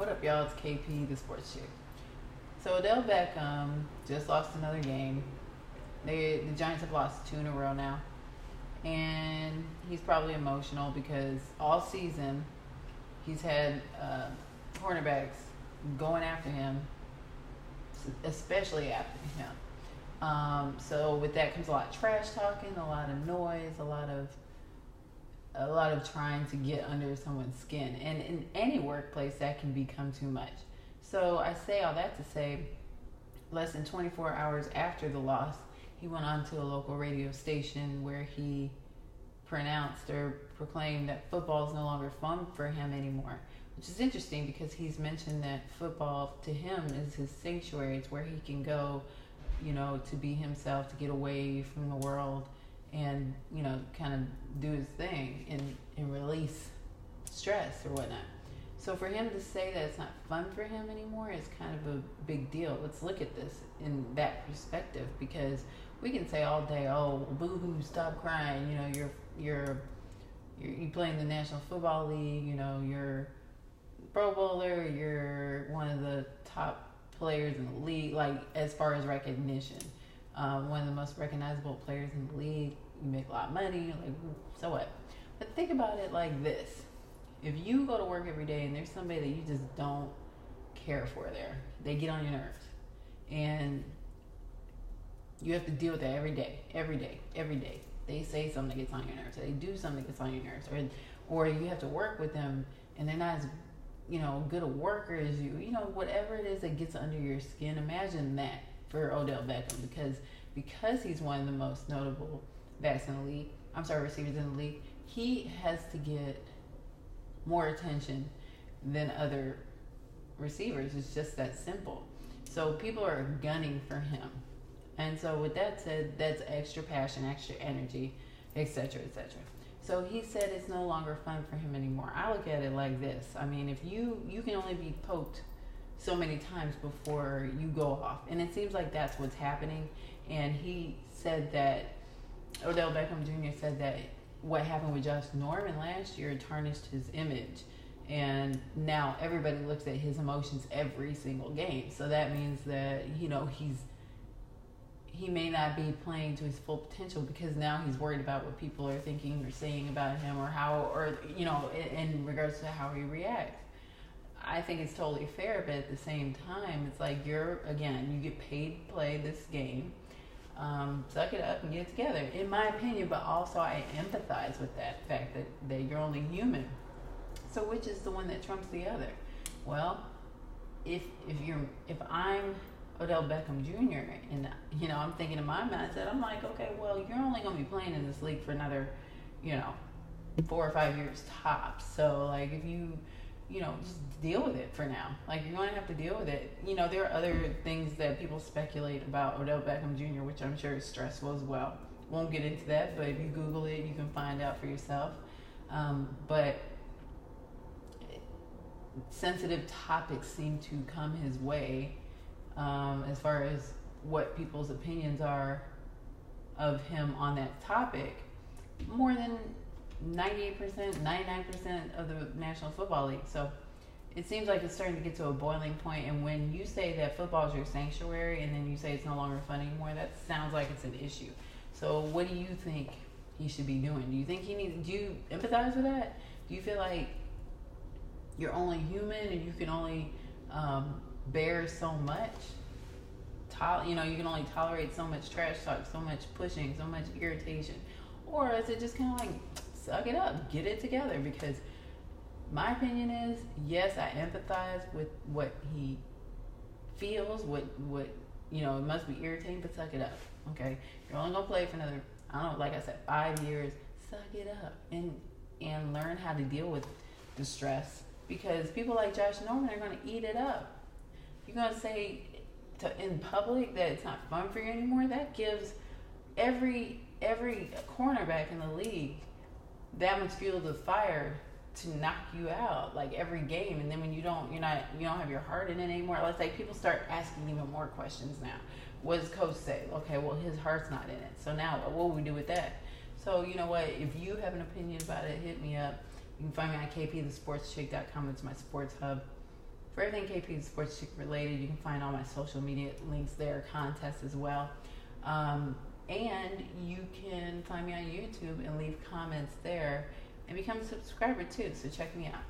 What up, y'all? It's KP, the sports chick. So Odell Beckham just lost another game. The Giants have lost 2 in a row now, and he's probably emotional because all season he's had cornerbacks going after him, especially after him. So with that comes a lot of trash talking, a lot of noise, a lot of trying to get under someone's skin, and in any workplace that can become too much. So I say all that to say, less than 24 hours after the loss, he went on to a local radio station where he pronounced or proclaimed that football is no longer fun for him anymore, which is interesting because he's mentioned that football to him is his sanctuary. It's where he can go, to be himself, to get away from the world and, kind of do his thing and release stress or whatnot. So for him to say that it's not fun for him anymore is kind of a big deal. Let's look at this in that perspective, because we can say all day, "Oh, boo-hoo, stop crying. You're playing the National Football League. You're Pro Bowler. You're one of the top players in the league, like as far as recognition, one of the most recognizable players in the league. You make a lot of money. Like, so what?" But think about it like this. If you go to work every day and there's somebody that you just don't care for there, they get on your nerves, and you have to deal with that every day. They say something that gets on your nerves. They do something that gets on your nerves, or you have to work with them and they're not as good a worker as you. Whatever it is that gets under your skin. Imagine that for Odell Beckham, because he's one of the most notable receivers in the league. He has to get more attention than other receivers. It's just that simple. So people are gunning for him. And so with that said, that's extra passion, extra energy, etc., etc. So he said it's no longer fun for him anymore. I look at it like this. I mean, if you can only be poked so many times before you go off. And it seems like that's what's happening. And he said that, Odell Beckham Jr. said that what happened with Josh Norman last year tarnished his image, and now everybody looks at his emotions every single game. So that means that he may not be playing to his full potential, because now he's worried about what people are thinking or saying about him, or in regards to how he reacts. I think it's totally fair, but at the same time, it's like you get paid to play this game. Suck it up and get it together, in my opinion. But also I empathize with that fact that you're only human. So which is the one that trumps the other? Well, if I'm Odell Beckham Jr. and I'm thinking in my mindset, I'm like, okay, well, you're only gonna be playing in this league for another 4 or 5 years tops. So like, if you just deal with it for now. Like, you're going to have to deal with it. There are other things that people speculate about Odell Beckham Jr., which I'm sure is stressful as well. Won't get into that, but if you Google it, you can find out for yourself. But sensitive topics seem to come his way, as far as what people's opinions are of him on that topic, more than 98%, 99% of the National Football League. So it seems like it's starting to get to a boiling point. And when you say that football is your sanctuary, and then you say it's no longer fun anymore, that sounds like it's an issue. So what do you think he should be doing? Do you think do you empathize with that? Do you feel like you're only human and you can only bear so much? You can only tolerate so much trash talk, so much pushing, so much irritation? Or is it just kind of like, suck it up, get it together? Because my opinion is, yes, I empathize with what he feels, what it must be irritating, but suck it up, okay? You're only gonna play for another, I don't know, like I said, 5 years. Suck it up and learn how to deal with the stress, because people like Josh Norman are gonna eat it up. You're gonna say in public that it's not fun for you anymore. That gives every cornerback in the league that much fuel to fire to knock you out, like every game. And then when you don't have your heart in it anymore, let's say people start asking even more questions now. What does coach say? Okay, well, his heart's not in it. So now what will we do with that? So you know what? If you have an opinion about it, hit me up. You can find me on kpthesportschick.com. It's my sports hub. For everything KP Sports Chick related, you can find all my social media links there, contests as well. And you can find me on YouTube and leave comments there and become a subscriber too. So check me out.